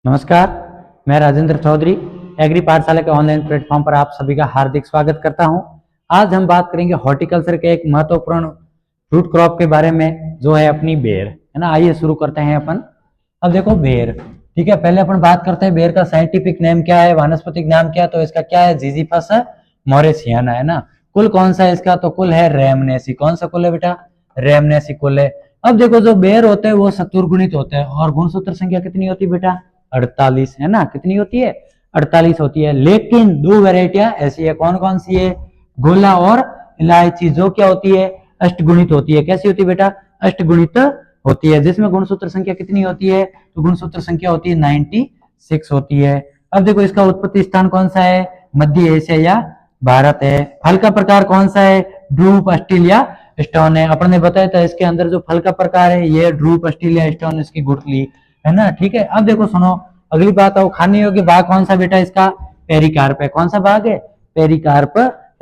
नमस्कार, मैं राजेंद्र चौधरी एग्री पाठशाला के ऑनलाइन प्लेटफॉर्म पर आप सभी का हार्दिक स्वागत करता हूं। आज हम बात करेंगे हॉर्टिकल्चर के एक महत्वपूर्ण फ्रूट क्रॉप के बारे में, जो है अपनी बेर, है ना। आइए शुरू करते हैं अपन। अब देखो बेर, ठीक है। पहले अपन बात करते हैं बेर का साइंटिफिक नेम क्या है, वानस्पतिक नाम क्या है। तो इसका क्या है, जीजीफस मॉरिसियाना, है ना। कुल कौन सा है इसका, तो कुल है रेमनेसी। कौन सा कुल है बेटा, रेमनेसी कुल है। अब देखो जो बेर होते हैं वो चतुर्गुणित होते हैं और गुणसूत्र संख्या कितनी होती है बेटा, 48, है ना। कितनी होती है, 48 होती है। लेकिन दो वेराइटियां ऐसी है, कौन कौन सी है, गोला और इलायची, जो क्या होती है, अष्टगुणित होती है। कैसी होती है बेटा, अष्टगुणित होती है, जिसमें गुणसूत्र संख्या कितनी होती है, तो गुणसूत्र संख्या होती है 96 होती है। अब देखो इसका उत्पत्ति स्थान कौन सा है, मध्य एशिया या भारत है। फल का प्रकार कौन सा है, ड्रूप अस्टीलिया स्टोन है। अपन ने बताया था इसके अंदर जो फल का प्रकार है ये ड्रूप अस्टीलिया स्टोन, इसकी गुठली, है ना। ठीक है। अब देखो सुनो, अगली बात आओ, खाने योग्य भाग कौन सा बेटा इसका, पेरिकार्प है। कौन सा भाग है, पेरिकार्प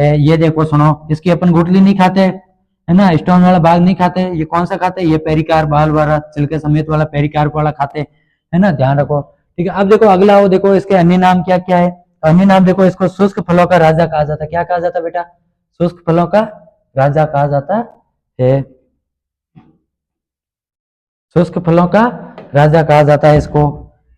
है। ये देखो सुनो, इसकी अपन गुठली नहीं खाते, है ना, स्टोन वाला भाग नहीं खाते। ये कौन सा खाते हैं, ये पेरिकार्प, बाल वाला छिलके समेत वाला पेरिकार्प वाला खाते, है ना, ध्यान रखो। ठीक है। अब देखो अगला हो, देखो इसके अन्य नाम क्या क्या है। अन्य नाम देखो, इसको शुष्क फलों का राजा कहा जाता है। क्या कहा जाता है बेटा, शुष्क फलों का राजा कहा जाता है। शुष्क फलों का राजा कहा जाता है इसको,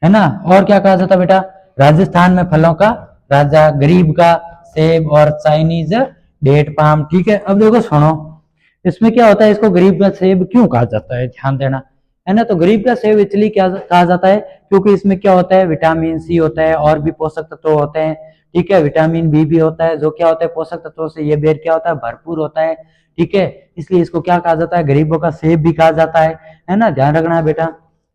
है ना। और क्या कहा जाता है बेटा, राजस्थान में फलों का राजा, गरीब का सेब और चाइनीज डेट पाम। ठीक है। अब देखो सुनो, इसमें क्या होता है, इसको गरीब का सेब क्यों कहा जाता है, ध्यान देना, है ना। तो गरीब का सेब इसलिए क्या कहा जाता है, क्योंकि इसमें क्या होता है, विटामिन सी होता है और भी पोषक तत्व होते हैं। ठीक है। विटामिन बी भी होता है, जो क्या होता है, पोषक तत्वों से ये बेर क्या होता है, भरपूर होता है। ठीक है। इसलिए इसको क्या कहा जाता है, गरीबों का सेब भी कहा जाता है ना, ध्यान रखना है बेटा।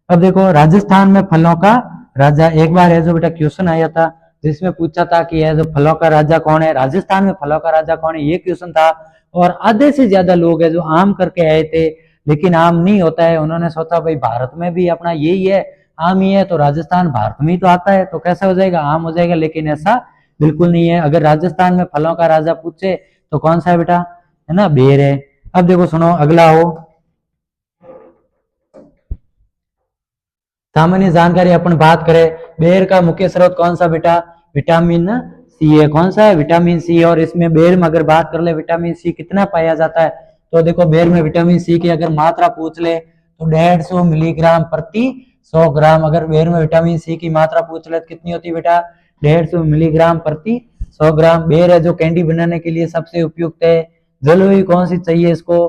अब देखो राजस्थान में फलों का राजा, एक बार है जो बेटा क्वेश्चन आया था जिसमें पूछा था कि यह जो फलों का राजा कौन है, राजस्थान में फलों का राजा कौन है, ये क्वेश्चन था। और आधे से ज्यादा लोग है जो आम करके आए थे, लेकिन आम नहीं होता है। उन्होंने सोचा भाई भारत में भी अपना यही है, आम ही है, तो राजस्थान भारत में ही तो आता है, तो कैसा हो जाएगा, आम हो जाएगा। लेकिन ऐसा बिल्कुल नहीं है। अगर राजस्थान में फलों का राजा पूछे तो कौन सा है बेटा, है ना, बेर है। अब देखो सुनो, अगला हो, सामान्य जानकारी अपन बात करें, बेर का मुख्य स्रोत कौन सा बेटा, विटामिन सी है। कौन सा है, विटामिन सी। और इसमें बेर में अगर बात कर ले विटामिन सी कितना पाया जाता है, तो देखो बेर में विटामिन सी की अगर मात्रा पूछ ले तो 150 मिलीग्राम प्रति 100 ग्राम। अगर बेर में विटामिन सी की मात्रा पूछ ले तो कितनी होती है बेटा, 150 मिलीग्राम प्रति 100 ग्राम। बेर है जो कैंडी बनाने के लिए सबसे उपयुक्त है। जलवायु कौन सी चाहिए इसको,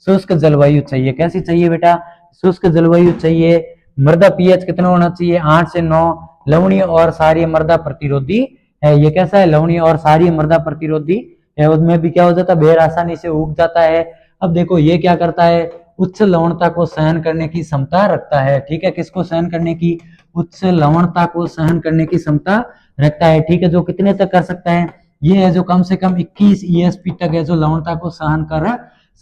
शुष्क जलवायु चाहिए। कैसी चाहिए बेटा, शुष्क जलवायु चाहिए। मृदा पीएच कितना होना चाहिए, 8 से 9। लवणीय और क्षारीय मृदा प्रतिरोधी है। ये कैसा है, लवणीय और क्षारीय मृदा प्रतिरोधी है। उसमें भी क्या हो जाता है, बेर आसानी से उग जाता है। अब देखो ये क्या करता है, उच्च लवणता को सहन करने की क्षमता रखता है। ठीक है। किसको सहन करने की, उच्च लवणता को सहन करने की क्षमता रखता है। ठीक है। जो कितने तक कर सकता है, ये है जो कम से कम 21 ईएसपी तक है, जो लवणता को सहन कर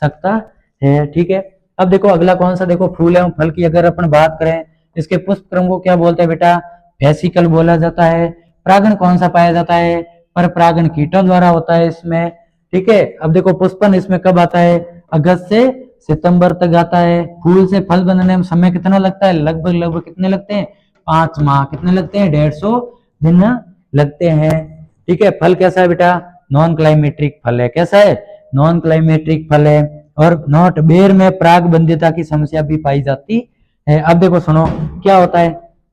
सकता है। ठीक है। अब देखो अगला कौन सा, देखो फूल एवं फल की अगर अपन बात करें, इसके पुष्प क्रम को क्या बोलते हैं बेटा, वेसिकल बोला जाता है। परागण कौन सा पाया जाता है, पर परागण कीटों द्वारा होता है इसमें। ठीक है। अब देखो पुष्पन इसमें कब आता है, अगस्त से सितंबर तक आता है। फूल से फल बनने में समय कितना लगता है, लगभग लगभग कितने लगते हैं, 5 माह। कितने लगते हैं, 150 दिन लगते हैं। ठीक है। फल कैसा है बेटा, नॉन क्लाइमेट्रिक फल है। कैसा है, नॉन क्लाइमेट्रिक फल है। और नॉट, बेर में पराग बंध्यता की समस्या भी पाई जाती है। अब देखो सुनो, क्या होता है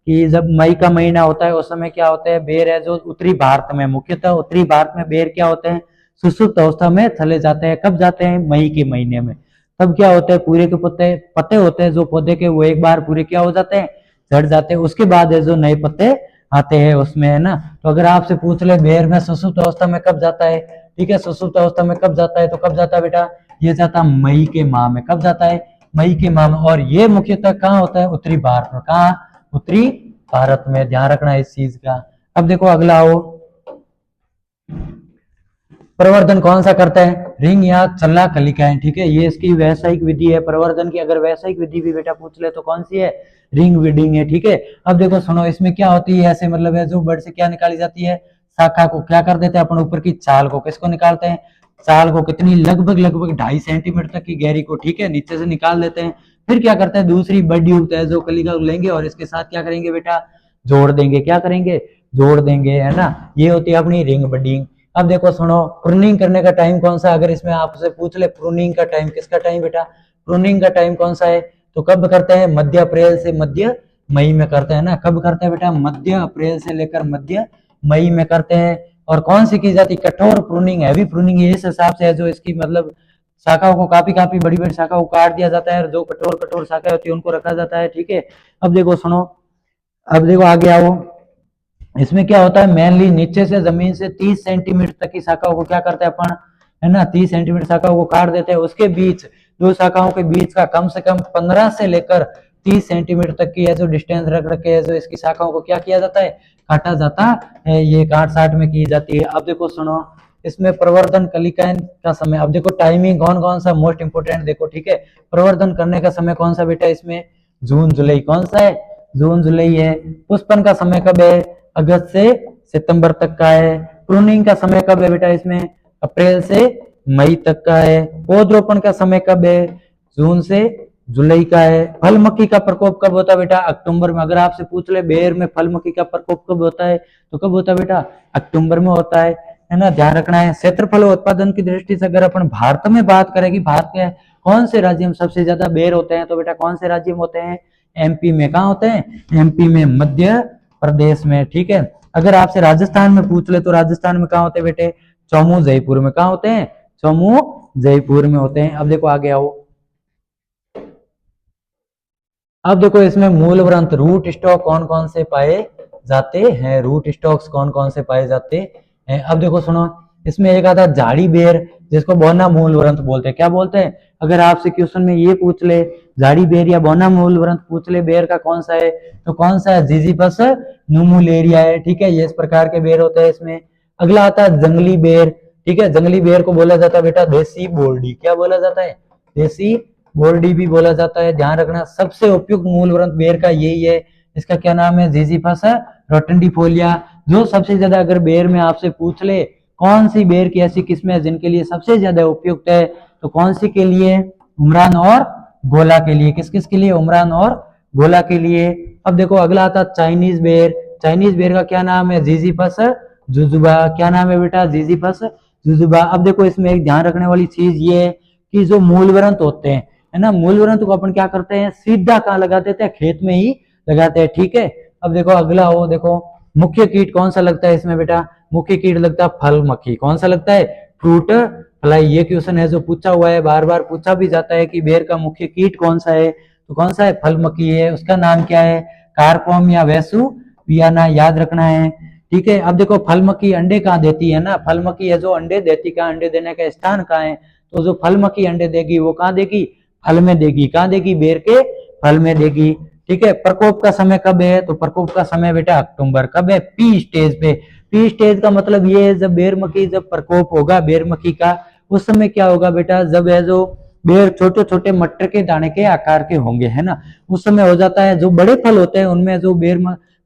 कि जब मई का महीना होता है उस समय क्या होता है, बेर है जो उत्तरी भारत में, मुख्यतः उत्तरी भारत में बेर क्या होते हैं, सुसुप्त अवस्था में चले जाते हैं। कब जाते हैं, मई के महीने में। तब क्या होता है, पूरे के पत्ते पत्ते होते हैं जो पौधे के, वो एक बार पूरे क्या हो जाते हैं, झड़ जाते हैं। उसके बाद है जो नए पत्ते आते हैं उसमें, है ना। तो अगर आपसे पूछ ले बेर में सुसुप्त अवस्था में कब जाता है, ठीक है, सुसुप्त अवस्था में कब जाता है, तो कब जाता है बेटा, ये जाता मई के माह में। कब जाता है, मई के माह में। और ये मुख्यतः कहाँ होता है, उत्तरी भारत में। कहाँ, उत्तरी भारत में, ध्यान रखना इस चीज का। अब देखो अगला हो, प्रवर्धन कौन सा करता है, रिंग या चल्ला कलिकाएं। ठीक है। ये इसकी व्यावसायिक विधि है प्रवर्धन की। अगर व्यावसायिक विधि भी बेटा पूछ ले तो कौन सी है, रिंग विडिंग है। ठीक है। अब देखो सुनो, इसमें क्या होती है, ऐसे मतलब है जो बड़ से क्या निकाली जाती है, शाखा को क्या कर देते हैं अपन, ऊपर की छाल को, किसको निकालते हैं, छाल को। कितनी, लगभग लगभग 2.5 सेंटीमीटर तक की गहरी को, ठीक है, नीचे से निकाल देते हैं। फिर क्या करते हैं, दूसरी बड़ी उगता है जो कलिका लेंगे और इसके साथ क्या करेंगे बेटा, जोड़ देंगे, क्या करेंगे, जोड़ देंगे, है ना। ये होती है अपनी रिंग बडिंग। अब देखो सुनो, प्रूनिंग करने का टाइम कौन सा, अगर इसमें आपसे पूछ ले प्रूनिंग का टाइम, किसका टाइम बेटा, प्रूनिंग का टाइम कौन सा है, तो कब करते हैं, मध्य अप्रैल से मध्य मई में करते हैं ना। कब करते हैं बेटा, मध्य अप्रैल से लेकर मध्य मई में करते हैं। और कौन सी की जाती, कठोर प्रूनिंग, हैवी प्रूनिंग, इस हिसाब से है जो इसकी मतलब शाखाओं को काफी बड़ी बड़ी शाखाओं को काट दिया जाता है, और जो कठोर शाखाएं होती है उनको रखा जाता है, ठीक है। अब देखो सुनो, अब देखो आगे आओ, इसमें क्या होता है, मेनली नीचे से जमीन से 30 सेंटीमीटर तक की शाखाओं को क्या करते हैं अपन, है ना, 30 सेंटीमीटर शाखाओं को काट देते हैं। उसके बीच दो शाखाओं के बीच का कम से कम 15 से लेकर 30 सेंटीमीटर तक की है जो डिस्टेंस रख रखे है, जो इसकी शाखाओं को क्या किया जाता है, काटा जाता है। ये काट साट में की जाती है। अब देखो सुनो, इसमें प्रवर्धन कलिकाएं का समय, अब देखो टाइमिंग कौन कौन सा मोस्ट इंपोर्टेंट देखो, ठीक है। प्रवर्धन करने का समय कौन सा बेटा, इसमें जून जुलाई, कौन सा है, जून जुलाई है। पुष्पन का समय कब है, अगस्त से सितंबर तक का है। प्रूनिंग का समय कब है बेटा, इसमें अप्रैल से मई तक का है। पौधरोपण का समय कब है, जून से जुलाई का है। फल मक्खी का प्रकोप कब होता है बेटा, अक्टूबर में। अगर आपसे पूछ ले बेर में फल मक्खी का प्रकोप कब होता है, तो कब होता है बेटा, अक्टूबर में होता है ना, ध्यान रखना है। क्षेत्रफल उत्पादन की दृष्टि से अगर अपन भारत में बात करें कि भारत के कौन से राज्य में सबसे ज्यादा बेर होते हैं, तो बेटा कौन से राज्य में होते हैं, एमपी में। कहाँ होते हैं, एमपी में, मध्य प्रदेश में, ठीक है। अगर आपसे राजस्थान में पूछ ले तो राजस्थान में कहाँ होते हैं बेटे, चौमू जयपुर में। कहाँ होते हैं, चौमू जयपुर में होते हैं। अब देखो आगे आओ, अब देखो इसमें मूल व्रंत रूट स्टॉक कौन कौन से पाए जाते हैं, रूट स्टॉक्स कौन कौन से पाए जाते हैं। अब देखो सुनो, इसमें एक आता है झाड़ी बेर, जिसको बोना मूल व्रंत बोलते हैं। क्या बोलते हैं, अगर आपसे क्वेश्चन में ये पूछ ले झाड़ी बेर या बोना मूल व्रंत पूछ ले बेर का कौन सा है, तो कौन सा है, जिजीफस नुमुलेरिया है, ठीक है। ये इस प्रकार के बेर होते हैं इसमें। अगला आता है जंगली बेर, ठीक है। जंगली बेर को बोला जाता है बेटा देसी बोर्डी, क्या बोला जाता है, देसी बोर्डी भी बोला जाता है। ध्यान रखना, सबसे उपयुक्त मूल व्रंत बेर का यही है। इसका क्या नाम है, जिजीफस रोटंडिफोलिया। जो सबसे ज्यादा अगर बेर में आपसे पूछ ले कौन सी बेर की ऐसी किस्में है जिनके लिए सबसे ज्यादा उपयुक्त है, तो कौन सी के लिए, उमरान और गोला के लिए। किस किस के लिए, उमरान और गोला के लिए। अब देखो अगला आता चाइनीज बेर। चाइनीज बेर का क्या नाम है, जिजीफस जुजुबा। क्या नाम है बेटा, जिजीफस जुजुबा। अब देखो इसमें एक ध्यान रखने वाली चीज ये है कि जो मूल व्रंत होते हैं, है ना, मूल व्रंत को अपन क्या करते हैं, सीधा कहाँ लगा देते हैं, खेत में ही लगाते हैं, ठीक है। अब देखो अगला हो, देखो मुख्य कीट कौन सा लगता है इसमें बेटा, मुख्य कीट लगता है फल मक्खी। कौन सा लगता है, फ्रूट फ्लाई। ये क्वेश्चन है जो पूछा हुआ है, बार बार पूछा भी जाता है कि बेर का मुख्य कीट कौन सा है, तो कौन सा है, फल मक्खी है। उसका नाम क्या है, कार्पोम या वैसु वियाना, याद रखना है, ठीक है। अब देखो फल मक्खी अंडे कहाँ देती है ना, फल मक्खी है जो अंडे देती, कहाँ अंडे देने का स्थान कहाँ है, तो जो फल मक्खी अंडे देगी वो कहाँ देगी, फल में देगी। कहाँ देगी, बेर के फल में देगी, ठीक है। प्रकोप का समय कब है, तो प्रकोप का समय बेटा अक्टूबर। कब है, पी स्टेज पे। पी स्टेज का मतलब ये है जब बेर मक्खी, जब प्रकोप होगा बेर मक्खी का, उस समय क्या होगा बेटा, जब है जो बेर छोटे छोटे मटर के दाने के आकार के होंगे, है ना, उस समय हो जाता है। जो बड़े फल होते हैं उनमें जो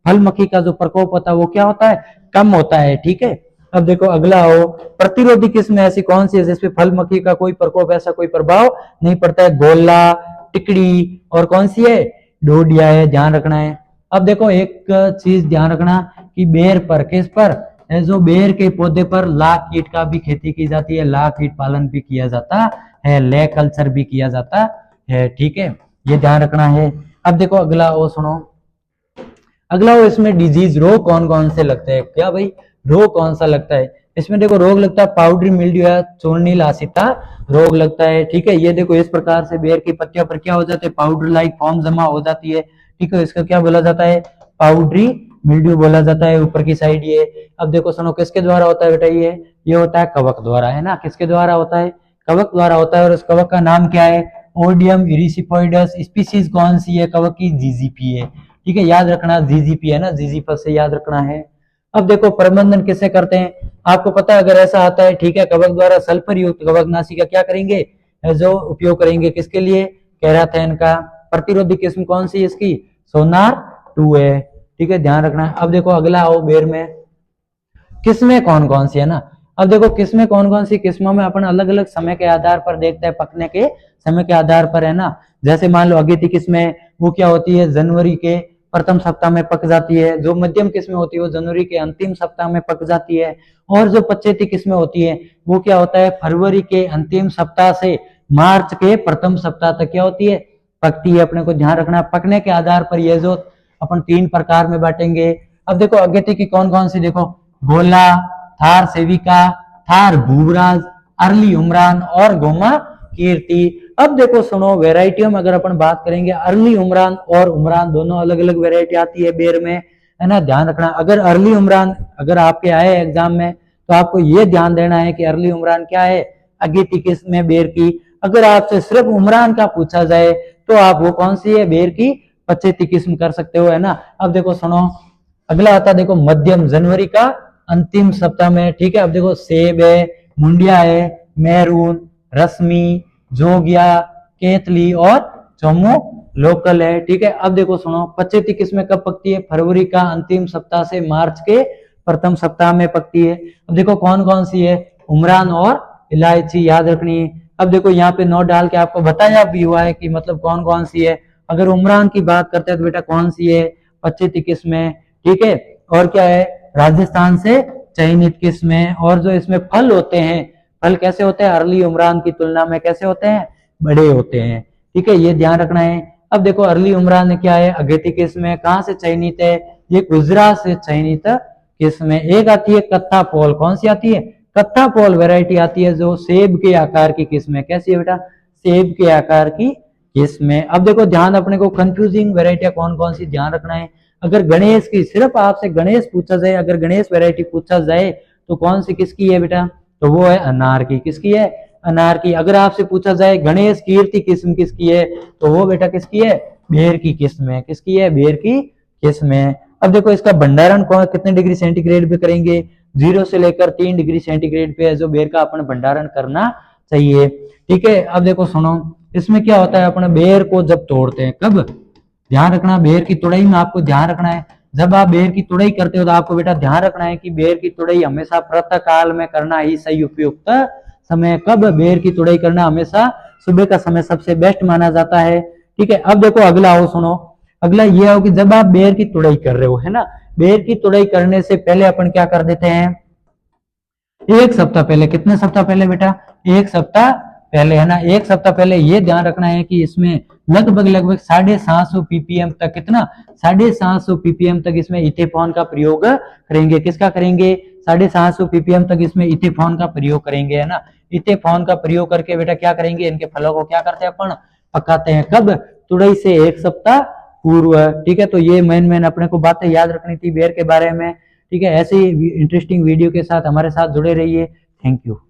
फल मक्खी का जो प्रकोप होता है वो क्या होता है, कम होता है, ठीक है। अब देखो अगला हो, प्रतिरोधी किस्म ऐसी कौन सी है जिसपे फल मक्खी का कोई प्रकोप, ऐसा कोई प्रभाव नहीं पड़ता है, गोला, टिकड़ी, और कौन सी है, डोडिया है, ध्यान रखना है। अब देखो एक चीज ध्यान रखना कि बेर पर, किस पर, जो बेर के पौधे पर लाख कीट का भी खेती की जाती है, लाख कीट पालन भी किया जाता है, ले कल्चर भी किया जाता है, ठीक है, ये ध्यान रखना है। अब देखो अगला वो सुनो, अगला वो इसमें डिजीज रोग कौन कौन से लगते हैं, क्या भाई, रोग कौन सा लगता है इसमें, देखो रोग लगता है पाउडरी मिल्ड्यू या चूर्णी लासिता रोग लगता है, ठीक है। ये देखो इस प्रकार से बेर की पत्तियों पर क्या हो जाते हैं, पाउडर लाइक फॉर्म जमा हो जाती है, ठीक है। इसका क्या बोला जाता है, पाउडरी मिल्ड्यू बोला जाता है ऊपर की साइड ये। अब देखो सुनो, किसके द्वारा होता है बेटा, ये होता है कवक द्वारा, है ना, किसके द्वारा होता है, कवक द्वारा होता है। और उस कवक का नाम क्या है, ओडियम इरिसिपोइडस। स्पीसीज कौन सी है कवक की, जीजीपी है, ठीक है, याद रखना, जीजीपी है ना, जीजीपस से याद रखना है। अब देखो प्रबंधन किससे करते हैं, आपको पता है अगर ऐसा आता है, ठीक है, कवक द्वारा सल्फर युक्त कवकनाशी का क्या करेंगे, जो उपयोग करेंगे, किसके लिए, कैराथेन का। प्रतिरोधी किस्म कौन सी है इसकी, सोनार 2 है, ठीक है, ध्यान रखना। अब देखो अगला आओ, बेर में किस्में कौन कौन सी है ना। अब देखो किस्में कौन कौन सी, किस्मों में अपन अलग अलग समय के आधार पर देखते हैं, पकने के समय के आधार पर, है ना। जैसे मान लो अगेती किस्में, वो क्या होती है, जनवरी के प्रथम सप्ताह में पक जाती है। जो मध्यम किस्में होती है वो जनवरी के अंतिम सप्ताह में पक जाती है। और जो पछेती किस्में होती है वो क्या होता है, फरवरी के अंतिम सप्ताह से मार्च के प्रथम सप्ताह तक क्या होती है, पकती है। अपने को ध्यान रखना, पकने के आधार पर ये जो अपन 3 प्रकार में बांटेंगे। अब देखो अगेती की कौन कौन सी, देखो गोला, थार सेविका, थार भूवराज, अर्ली उमरान और गोमा कीर्ति। अब देखो सुनो, वेराइटियों में अगर अपन बात करेंगे, अर्ली उमरान और उमरान दोनों अलग अलग वेराइटी आती है बेर में, है ना। ध्यान रखना, अगर अर्ली उमरान अगर आपके आए एग्जाम में तो आपको ये ध्यान देना है कि अर्ली उमरान क्या है, अगेती किस्म है बेर की। अगर आपसे सिर्फ उमरान का पूछा जाए तो आप वो कौन सी है, बेर की पछेती किस्म कर सकते हो, है ना। अब देखो सुनो, अगला आता है देखो मध्यम, जनवरी का अंतिम सप्ताह में, ठीक है। अब देखो सेब है, मुंडिया है, मैरून, रश्मि, जोगिया, केतली और चौमू लोकल है, ठीक है। अब देखो सुनो, पछेती किस्में कब पकती है, फरवरी का अंतिम सप्ताह से मार्च के प्रथम सप्ताह में पकती है। अब देखो कौन कौन सी है, उमरान और इलायची, याद रखनी है। अब देखो यहाँ पे नोट डाल के आपको बताया भी हुआ है कि मतलब कौन कौन सी है। अगर उमरान की बात करते हैं तो बेटा कौन सी है, पछेती किस्में, ठीक है। और क्या है, राजस्थान से चयनित किस्में। और जो इसमें फल होते हैं, फल कैसे होते हैं, अर्ली उमरान की तुलना में कैसे होते हैं, बड़े होते हैं, ठीक है, ये ध्यान रखना है। अब देखो अर्ली उमरान क्या है, अगेती किस्में, कहाँ से चयनित है, ये गुजरात से चयनित किस्में। एक आती है कत्था पोल, कौन सी आती है, कत्था पोल वैरायटी आती है जो सेब के आकार की किस्में, कैसी है बेटा, सेब के आकार की किस्में। अब देखो ध्यान, अपने को कंफ्यूजिंग वैरायटियां कौन कौन सी ध्यान रखना है। अगर गणेश की, सिर्फ आपसे गणेश पूछा जाए, अगर गणेश वैरायटी पूछा जाए तो कौन सी किसकी है बेटा, तो वो है अनार की, किसकी है, अनार की। अगर आपसे पूछा जाए गणेश कीर्ति किस्म किसकी है, तो वो बेटा किसकी है, बेर की किस्म है, किसकी है, बेर की किस्म है। अब देखो इसका भंडारण कौन कितने डिग्री सेंटीग्रेड पे करेंगे, 0 से लेकर 3 डिग्री सेंटीग्रेड पे है जो बेर का अपन भंडारण करना चाहिए, ठीक है। अब देखो सुनो, इसमें क्या होता है, अपन बेर को जब तोड़ते हैं, कब, ध्यान रखना, बेर की तुड़ाई में आपको ध्यान रखना है। जब आप बेर की तुड़ाई करते हो तो आपको बेटा ध्यान रखना है कि बेर की तुड़ाई हमेशा प्रातः काल में करना ही सही उपयुक्त समय। कब, बेर की तुड़ाई करना हमेशा सुबह का समय सबसे बेस्ट माना जाता है, ठीक है। अब देखो अगला आओ सुनो, अगला ये हो कि जब आप बेर की तुड़ाई कर रहे हो, है ना, बेर की तुड़ाई करने से पहले अपन क्या कर देते हैं, 1 सप्ताह पहले, कितने सप्ताह पहले बेटा, 1 सप्ताह पहले, है ना। 1 सप्ताह पहले ये ध्यान रखना है कि इसमें लगभग 750 ppm तक, कितना, 750 ppm तक इसमें इथेफॉन का प्रयोग करेंगे। किसका करेंगे, 750 ppm तक इसमें इथेफॉन का प्रयोग करेंगे, है ना। इथेफॉन का प्रयोग करके बेटा क्या करेंगे, इनके फलों को क्या करते हैं अपन, पकाते हैं। कब, तुड़ाई से 1 सप्ताह पूर्व, ठीक है। तो ये मेन अपने को बातें याद रखनी थी बेर के बारे में, ठीक है। ऐसे ही इंटरेस्टिंग वीडियो के साथ हमारे साथ जुड़े रहिए। Thank you.